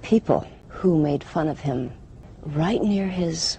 people who made fun of him right near his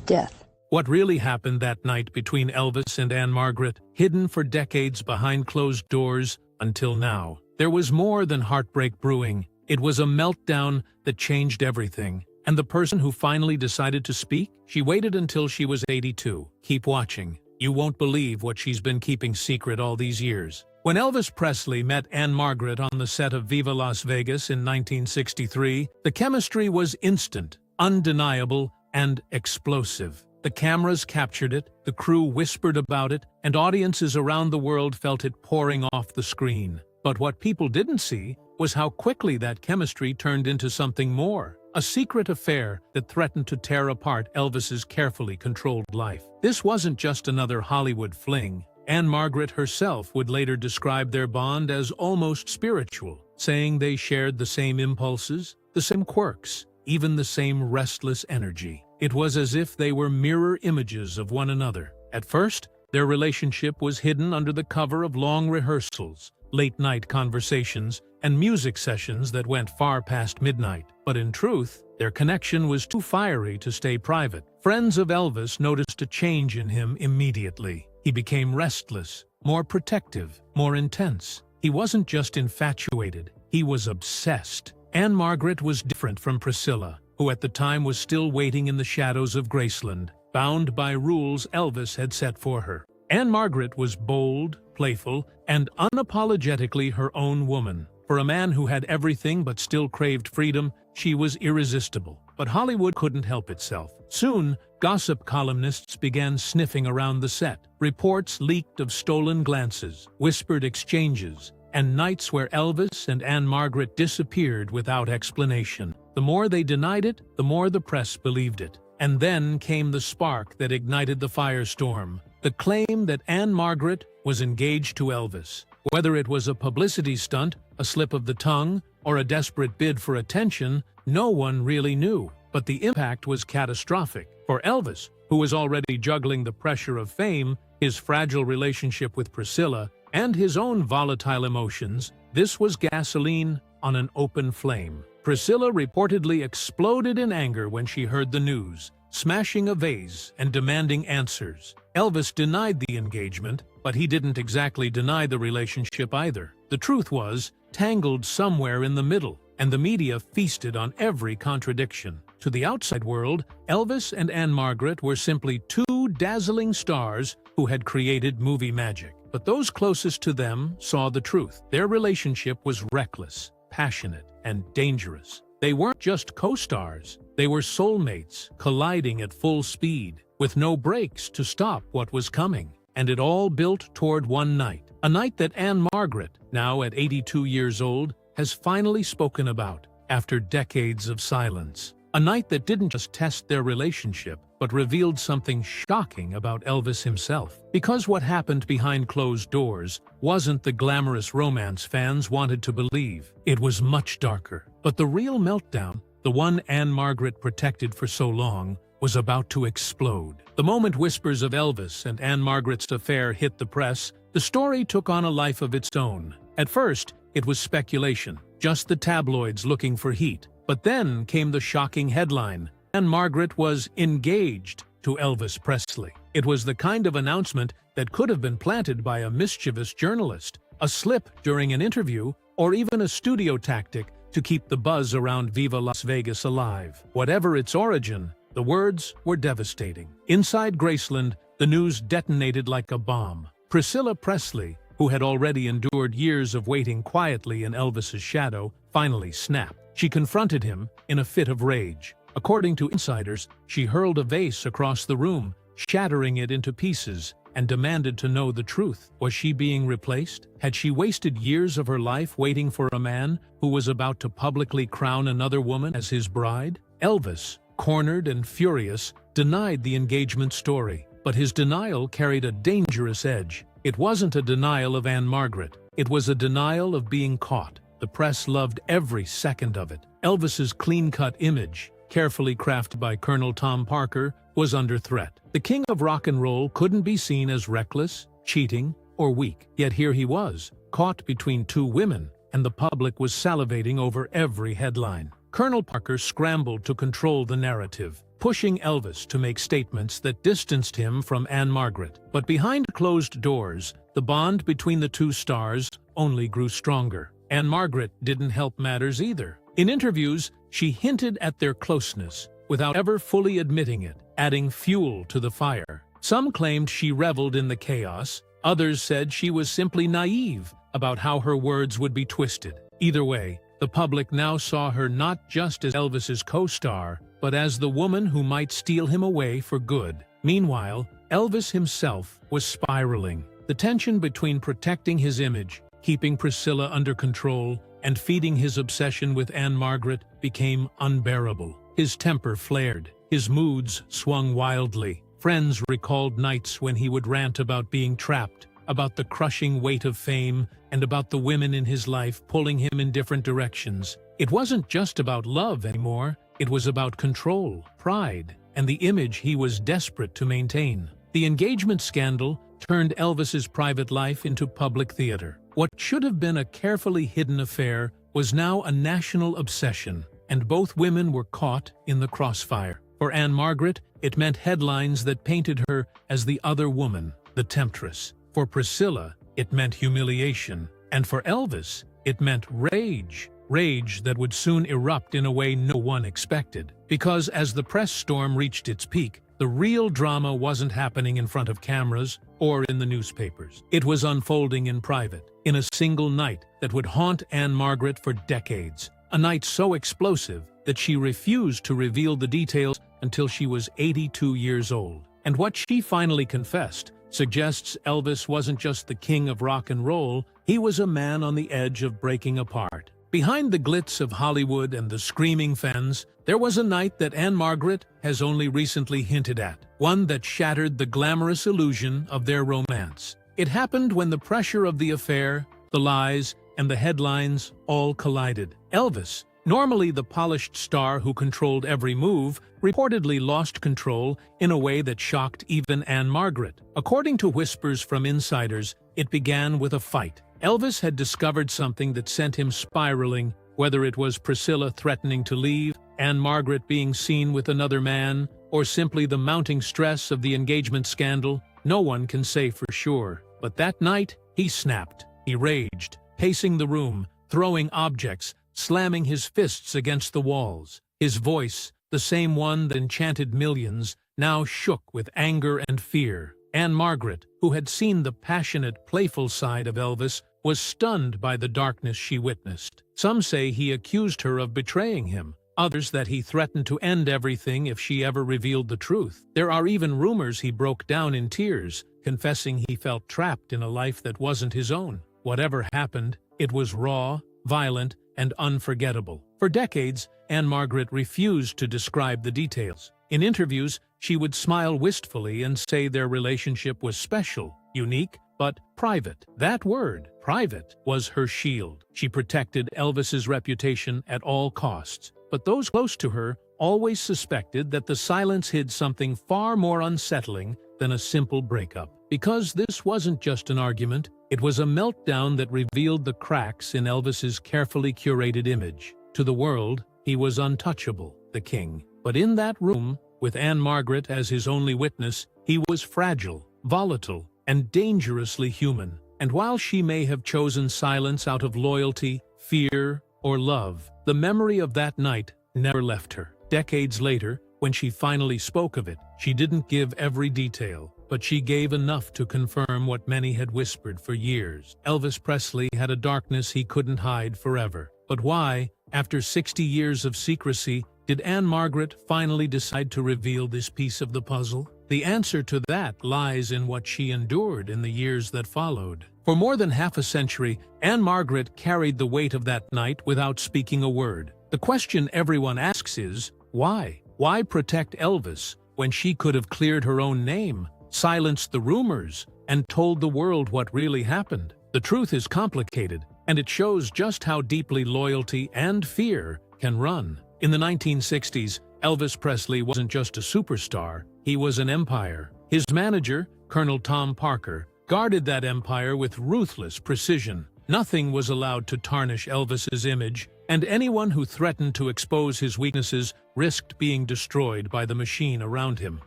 death. What really happened that night between Elvis and Ann-Margret, hidden for decades behind closed doors until now. There was more than heartbreak brewing. It was a meltdown that changed everything. And the person who finally decided to speak? She waited until she was 82. Keep watching. You won't believe what she's been keeping secret all these years. When Elvis Presley met Ann-Margret on the set of Viva Las Vegas in 1963, the chemistry was instant, undeniable, and explosive. The cameras captured it, the crew whispered about it, and audiences around the world felt it pouring off the screen. But what people didn't see was how quickly that chemistry turned into something more. A secret affair that threatened to tear apart Elvis's carefully controlled life. This wasn't just another Hollywood fling. Ann-Margret herself would later describe their bond as almost spiritual, saying they shared the same impulses, the same quirks, even the same restless energy. It was as if they were mirror images of one another. At first, their relationship was hidden under the cover of long rehearsals, late-night conversations, and music sessions that went far past midnight. But in truth, their connection was too fiery to stay private. Friends of Elvis noticed a change in him immediately. He became restless, more protective, more intense. He wasn't just infatuated, he was obsessed. Ann-Margret was different from Priscilla, who at the time was still waiting in the shadows of Graceland, bound by rules Elvis had set for her. Ann-Margret was bold, playful, and unapologetically her own woman. For a man who had everything but still craved freedom, she was irresistible. But Hollywood couldn't help itself. Soon, gossip columnists began sniffing around the set. Reports leaked of stolen glances, whispered exchanges, and nights where Elvis and Ann-Margret disappeared without explanation. The more they denied it, the more the press believed it. And then came the spark that ignited the firestorm. The claim that Ann-Margret was engaged to Elvis. Whether it was a publicity stunt, a slip of the tongue, or a desperate bid for attention, no one really knew. But the impact was catastrophic. For Elvis, who was already juggling the pressure of fame, his fragile relationship with Priscilla, and his own volatile emotions, this was gasoline on an open flame. Priscilla reportedly exploded in anger when she heard the news, smashing a vase and demanding answers. Elvis denied the engagement, but he didn't exactly deny the relationship either. The truth was tangled somewhere in the middle, and the media feasted on every contradiction. To the outside world, Elvis and Ann-Margret were simply two dazzling stars who had created movie magic. But those closest to them saw the truth. Their relationship was reckless, passionate, and dangerous. They weren't just co-stars. They were soulmates, colliding at full speed, with no brakes to stop what was coming. And it all built toward one night. A night that Ann-Margret, now at 82 years old, has finally spoken about, after decades of silence. A night that didn't just test their relationship, but revealed something shocking about Elvis himself. Because what happened behind closed doors wasn't the glamorous romance fans wanted to believe. It was much darker. But the real meltdown, the one Ann-Margret protected for so long, was about to explode. The moment whispers of Elvis and Ann-Margret's affair hit the press, the story took on a life of its own. At first, it was speculation, just the tabloids looking for heat. But then came the shocking headline: Ann-Margret was engaged to Elvis Presley. It was the kind of announcement that could have been planted by a mischievous journalist, a slip during an interview, or even a studio tactic to keep the buzz around Viva Las Vegas alive. Whatever its origin, the words were devastating. Inside Graceland, the news detonated like a bomb. Priscilla Presley, who had already endured years of waiting quietly in Elvis's shadow, finally snapped. She confronted him in a fit of rage. According to insiders, she hurled a vase across the room, shattering it into pieces, and demanded to know the truth. Was she being replaced? Had she wasted years of her life waiting for a man who was about to publicly crown another woman as his bride? Elvis, cornered and furious, denied the engagement story. But his denial carried a dangerous edge. It wasn't a denial of Ann-Margret. It was a denial of being caught. The press loved every second of it. Elvis's clean-cut image, carefully crafted by Colonel Tom Parker, was under threat. The king of rock and roll couldn't be seen as reckless, cheating, or weak. Yet here he was, caught between two women, and the public was salivating over every headline. Colonel Parker scrambled to control the narrative, pushing Elvis to make statements that distanced him from Ann-Margret. But behind closed doors, the bond between the two stars only grew stronger. Ann-Margret didn't help matters either. In interviews, she hinted at their closeness, without ever fully admitting it, adding fuel to the fire. Some claimed she reveled in the chaos, others said she was simply naive about how her words would be twisted. Either way, the public now saw her not just as Elvis's co-star, but as the woman who might steal him away for good. Meanwhile, Elvis himself was spiraling. The tension between protecting his image, keeping Priscilla under control, and feeding his obsession with Ann-Margret became unbearable. His temper flared, his moods swung wildly. Friends recalled nights when he would rant about being trapped, about the crushing weight of fame, and about the women in his life pulling him in different directions. It wasn't just about love anymore, it was about control, pride, and the image he was desperate to maintain. The engagement scandal turned Elvis's private life into public theater. What should have been a carefully hidden affair was now a national obsession, and both women were caught in the crossfire. For Ann-Margret, it meant headlines that painted her as the other woman, the temptress. For Priscilla, it meant humiliation. And for Elvis, it meant rage. Rage that would soon erupt in a way no one expected. Because as the press storm reached its peak, the real drama wasn't happening in front of cameras or in the newspapers. It was unfolding in private, in a single night that would haunt Ann-Margret for decades. A night so explosive that she refused to reveal the details until she was 82 years old. And what she finally confessed suggests Elvis wasn't just the king of rock and roll, he was a man on the edge of breaking apart. Behind the glitz of Hollywood and the screaming fans, there was a night that Ann-Margret has only recently hinted at, one that shattered the glamorous illusion of their romance. It happened when the pressure of the affair, the lies, and the headlines all collided. Elvis, normally the polished star who controlled every move, reportedly lost control in a way that shocked even Ann-Margret. According to whispers from insiders, it began with a fight. Elvis had discovered something that sent him spiraling, whether it was Priscilla threatening to leave, Ann-Margret being seen with another man, or simply the mounting stress of the engagement scandal. No one can say for sure. But that night, he snapped. He raged, pacing the room, throwing objects, slamming his fists against the walls. His voice, the same one that enchanted millions, now shook with anger and fear. Ann-Margret, who had seen the passionate, playful side of Elvis, was stunned by the darkness she witnessed. Some say he accused her of betraying him, others that he threatened to end everything if she ever revealed the truth. There are even rumors he broke down in tears, confessing he felt trapped in a life that wasn't his own. Whatever happened, it was raw, violent, and unforgettable. For decades, Ann-Margret refused to describe the details. In interviews, she would smile wistfully and say their relationship was special, unique, but private. That word, private, was her shield. She protected Elvis's reputation at all costs. But those close to her always suspected that the silence hid something far more unsettling than a simple breakup. Because this wasn't just an argument, it was a meltdown that revealed the cracks in Elvis's carefully curated image. To the world, he was untouchable, the king. But in that room, with Ann-Margret as his only witness, he was fragile, volatile, and dangerously human. And while she may have chosen silence out of loyalty, fear, or love, the memory of that night never left her. Decades later, when she finally spoke of it, she didn't give every detail, but she gave enough to confirm what many had whispered for years. Elvis Presley had a darkness he couldn't hide forever. But why, after 60 years of secrecy, did Ann-Margret finally decide to reveal this piece of the puzzle? The answer to that lies in what she endured in the years that followed. For more than half a century, Ann-Margret carried the weight of that night without speaking a word. The question everyone asks is, why? Why protect Elvis when she could have cleared her own name, silenced the rumors, and told the world what really happened? The truth is complicated, and it shows just how deeply loyalty and fear can run. In the 1960s, Elvis Presley wasn't just a superstar, he was an empire. His manager, Colonel Tom Parker, guarded that empire with ruthless precision. Nothing was allowed to tarnish Elvis's image, and anyone who threatened to expose his weaknesses risked being destroyed by the machine around him.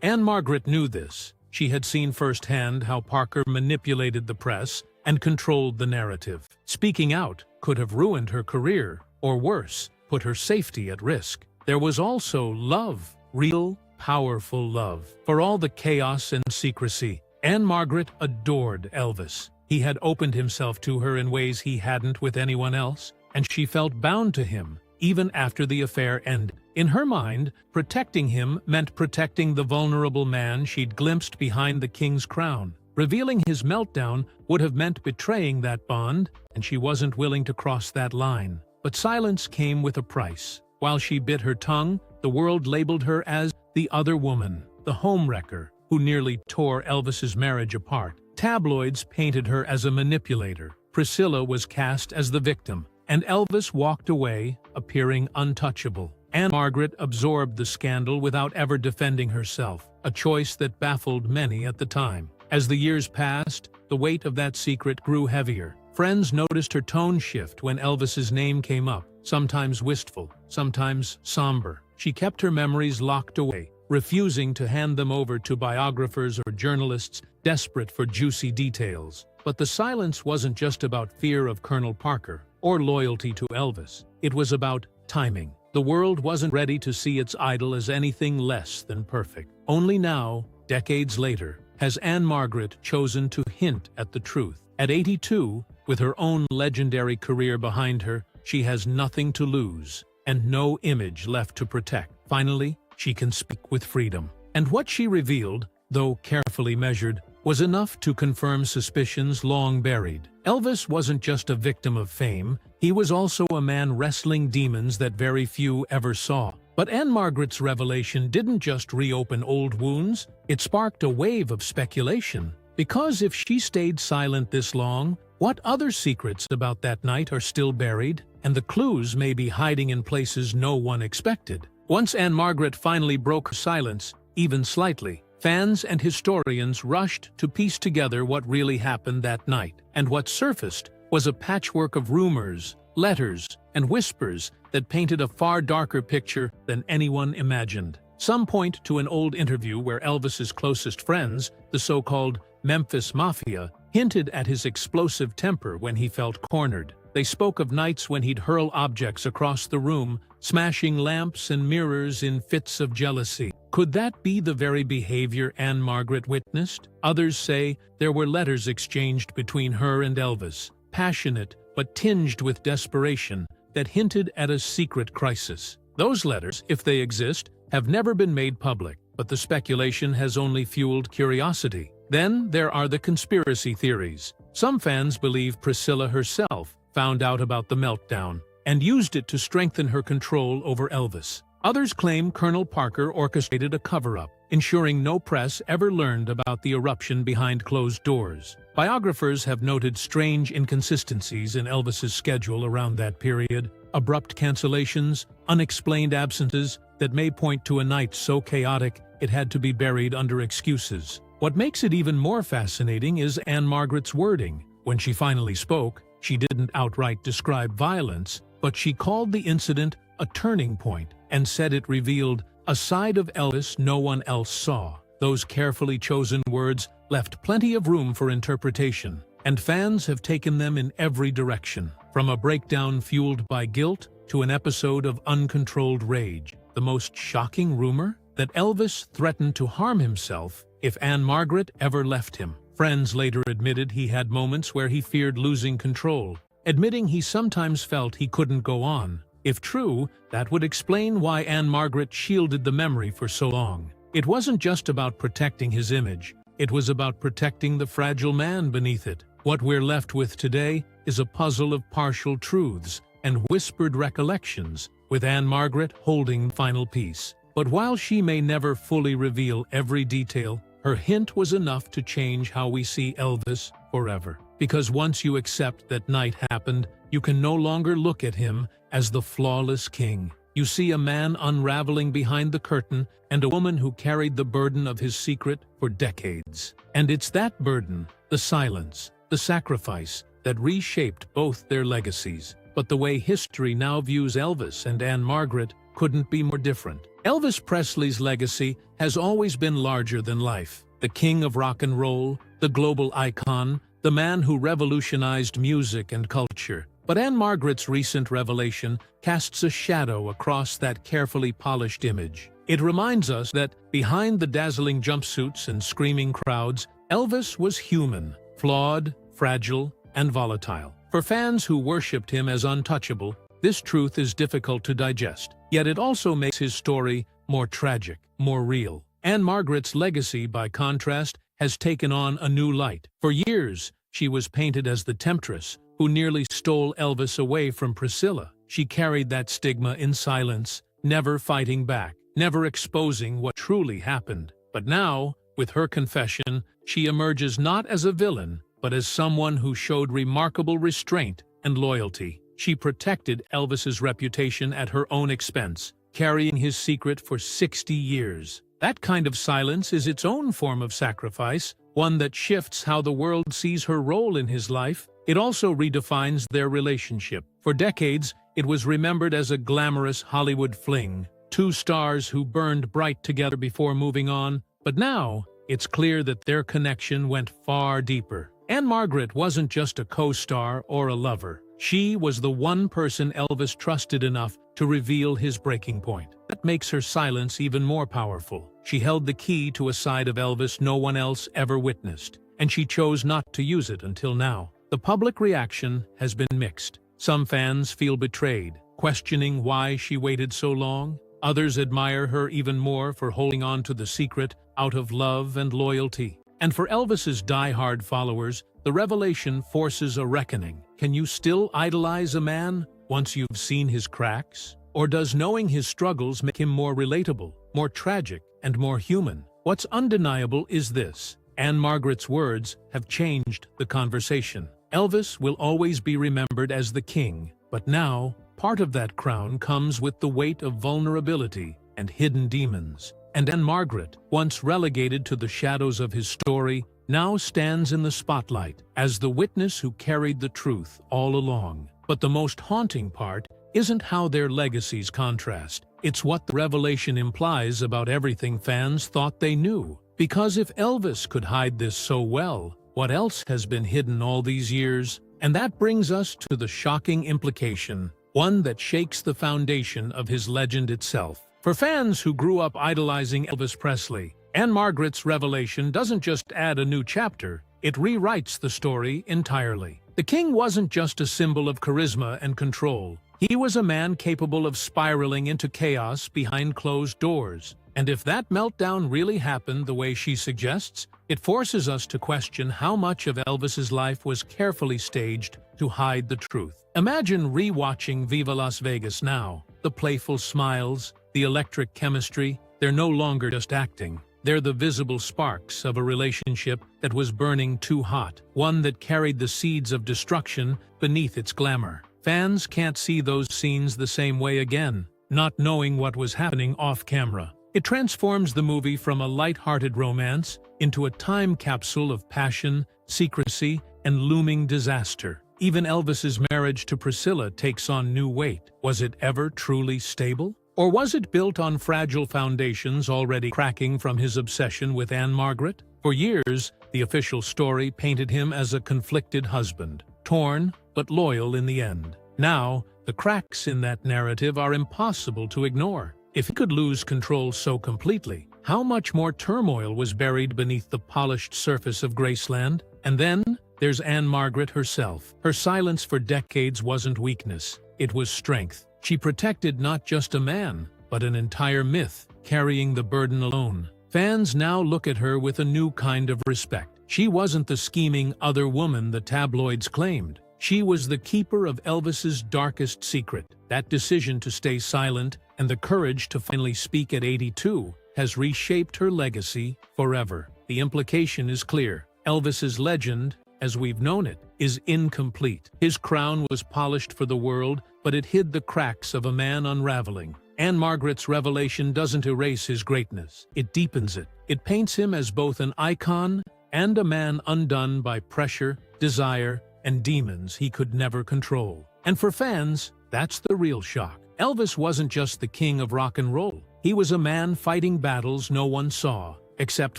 Ann-Margret knew this. She had seen firsthand how Parker manipulated the press and controlled the narrative. Speaking out could have ruined her career, or worse, put her safety at risk. There was also love, real, powerful love. For all the chaos and secrecy, Ann-Margret adored Elvis. He had opened himself to her in ways he hadn't with anyone else, and she felt bound to him, even after the affair ended. In her mind, protecting him meant protecting the vulnerable man she'd glimpsed behind the king's crown. Revealing his meltdown would have meant betraying that bond, and she wasn't willing to cross that line. But silence came with a price. While she bit her tongue, the world labeled her as the other woman, the homewrecker, who nearly tore Elvis's marriage apart. Tabloids painted her as a manipulator. Priscilla was cast as the victim, and Elvis walked away, appearing untouchable. Ann-Margret absorbed the scandal without ever defending herself, a choice that baffled many at the time. As the years passed, the weight of that secret grew heavier. Friends noticed her tone shift when Elvis's name came up, sometimes wistful, sometimes somber. She kept her memories locked away, refusing to hand them over to biographers or journalists desperate for juicy details. But the silence wasn't just about fear of Colonel Parker or loyalty to Elvis. It was about timing. The world wasn't ready to see its idol as anything less than perfect. Only now, decades later, has Ann-Margret chosen to hint at the truth. At 82, with her own legendary career behind her, she has nothing to lose and no image left to protect. Finally, she can speak with freedom. And what she revealed, though carefully measured, was enough to confirm suspicions long buried. Elvis wasn't just a victim of fame, he was also a man wrestling demons that very few ever saw. But Ann-Margret's revelation didn't just reopen old wounds, it sparked a wave of speculation. Because if she stayed silent this long, what other secrets about that night are still buried? And the clues may be hiding in places no one expected. Once Ann-Margret finally broke her silence, even slightly, fans and historians rushed to piece together what really happened that night. And what surfaced was a patchwork of rumors, letters, and whispers that painted a far darker picture than anyone imagined. Some point to an old interview where Elvis's closest friends, the so-called Memphis Mafia, hinted at his explosive temper when he felt cornered. They spoke of nights when he'd hurl objects across the room, smashing lamps and mirrors in fits of jealousy. Could that be the very behavior Ann-Margret witnessed? Others say there were letters exchanged between her and Elvis, passionate but tinged with desperation, that hinted at a secret crisis. Those letters, if they exist, have never been made public, but the speculation has only fueled curiosity. Then there are the conspiracy theories. Some fans believe Priscilla herself found out about the meltdown and used it to strengthen her control over Elvis. Others claim Colonel Parker orchestrated a cover-up, ensuring no press ever learned about the eruption behind closed doors. Biographers have noted strange inconsistencies in Elvis's schedule around that period, abrupt cancellations, unexplained absences that may point to a night so chaotic it had to be buried under excuses. What makes it even more fascinating is Ann-Margret's wording. When she finally spoke, she didn't outright describe violence, but she called the incident a turning point and said it revealed a side of Elvis no one else saw. Those carefully chosen words left plenty of room for interpretation, and fans have taken them in every direction, from a breakdown fueled by guilt to an episode of uncontrolled rage. The most shocking rumor? That Elvis threatened to harm himself if Ann-Margret ever left him. Friends later admitted he had moments where he feared losing control, admitting he sometimes felt he couldn't go on. If true, that would explain why Ann-Margret shielded the memory for so long. It wasn't just about protecting his image, it was about protecting the fragile man beneath it. What we're left with today is a puzzle of partial truths and whispered recollections, with Ann-Margret holding the final piece. But while she may never fully reveal every detail, her hint was enough to change how we see Elvis forever. Because once you accept that night happened, you can no longer look at him as the flawless king. You see a man unraveling behind the curtain and a woman who carried the burden of his secret for decades. And it's that burden, the silence, the sacrifice, that reshaped both their legacies. But but the way history now views Elvis and Ann-Margret couldn't be more different. Elvis Presley's legacy has always been larger than life. The king of rock and roll, the global icon, the man who revolutionized music and culture. But Ann-Margret's recent revelation casts a shadow across that carefully polished image. It reminds us that behind the dazzling jumpsuits and screaming crowds, Elvis was human, flawed, fragile, and volatile. For fans who worshipped him as untouchable, this truth is difficult to digest. Yet it also makes his story more tragic, more real. Ann-Margret's legacy, by contrast, has taken on a new light. For years, she was painted as the temptress who nearly stole Elvis away from Priscilla. She carried that stigma in silence, never fighting back, never exposing what truly happened. But now, with her confession, she emerges not as a villain, but as someone who showed remarkable restraint and loyalty. She protected Elvis's reputation at her own expense, carrying his secret for 60 years. That kind of silence is its own form of sacrifice, one that shifts how the world sees her role in his life. It also redefines their relationship. For decades, it was remembered as a glamorous Hollywood fling, two stars who burned bright together before moving on. But now, it's clear that their connection went far deeper. Ann-Margret wasn't just a co-star or a lover. She was the one person Elvis trusted enough to reveal his breaking point. That makes her silence even more powerful. She held the key to a side of Elvis no one else ever witnessed, and she chose not to use it until now. The public reaction has been mixed. Some fans feel betrayed, questioning why she waited so long. Others admire her even more for holding on to the secret out of love and loyalty. And for Elvis's die-hard followers, the revelation forces a reckoning. Can you still idolize a man once you've seen his cracks? Or does knowing his struggles make him more relatable, more tragic, and more human? What's undeniable is this: Ann-Margret's words have changed the conversation. Elvis will always be remembered as the king, but now, part of that crown comes with the weight of vulnerability and hidden demons. And Ann-Margret, once relegated to the shadows of his story, now stands in the spotlight as the witness who carried the truth all along. But the most haunting part isn't how their legacies contrast. It's what the revelation implies about everything fans thought they knew. Because if Elvis could hide this so well, what else has been hidden all these years? And that brings us to the shocking implication, one that shakes the foundation of his legend itself. For fans who grew up idolizing Elvis Presley, Ann-Margret's revelation doesn't just add a new chapter, it rewrites the story entirely. The king wasn't just a symbol of charisma and control. He was a man capable of spiraling into chaos behind closed doors. And if that meltdown really happened the way she suggests, it forces us to question how much of Elvis's life was carefully staged to hide the truth. Imagine re-watching Viva Las Vegas now. The playful smiles, the electric chemistry, they're no longer just acting. They're the visible sparks of a relationship that was burning too hot, one that carried the seeds of destruction beneath its glamour. Fans can't see those scenes the same way again, not knowing what was happening off-camera. It transforms the movie from a light-hearted romance into a time capsule of passion, secrecy, and looming disaster. Even Elvis's marriage to Priscilla takes on new weight. Was it ever truly stable? Or was it built on fragile foundations already cracking from his obsession with Ann-Margret? For years, the official story painted him as a conflicted husband, torn but loyal in the end. Now, the cracks in that narrative are impossible to ignore. If he could lose control so completely, how much more turmoil was buried beneath the polished surface of Graceland? And then, there's Ann-Margret herself. Her silence for decades wasn't weakness, it was strength. She protected not just a man, but an entire myth, carrying the burden alone. Fans now look at her with a new kind of respect. She wasn't the scheming other woman the tabloids claimed. She was the keeper of Elvis's darkest secret. That decision to stay silent and the courage to finally speak at 82 has reshaped her legacy forever. The implication is clear. Elvis's legend, as we've known it, is incomplete. His crown was polished for the world, but it hid the cracks of a man unraveling. Ann-Margret's revelation doesn't erase his greatness. It deepens it. It paints him as both an icon and a man undone by pressure, desire, and demons he could never control. And for fans, that's the real shock. Elvis wasn't just the king of rock and roll. He was a man fighting battles no one saw, except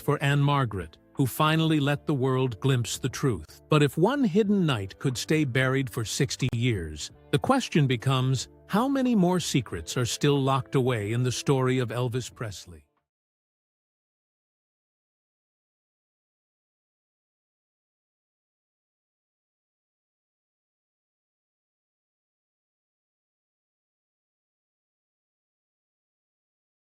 for Ann-Margret, who finally let the world glimpse the truth. But if one hidden night could stay buried for 60 years, the question becomes, how many more secrets are still locked away in the story of Elvis Presley?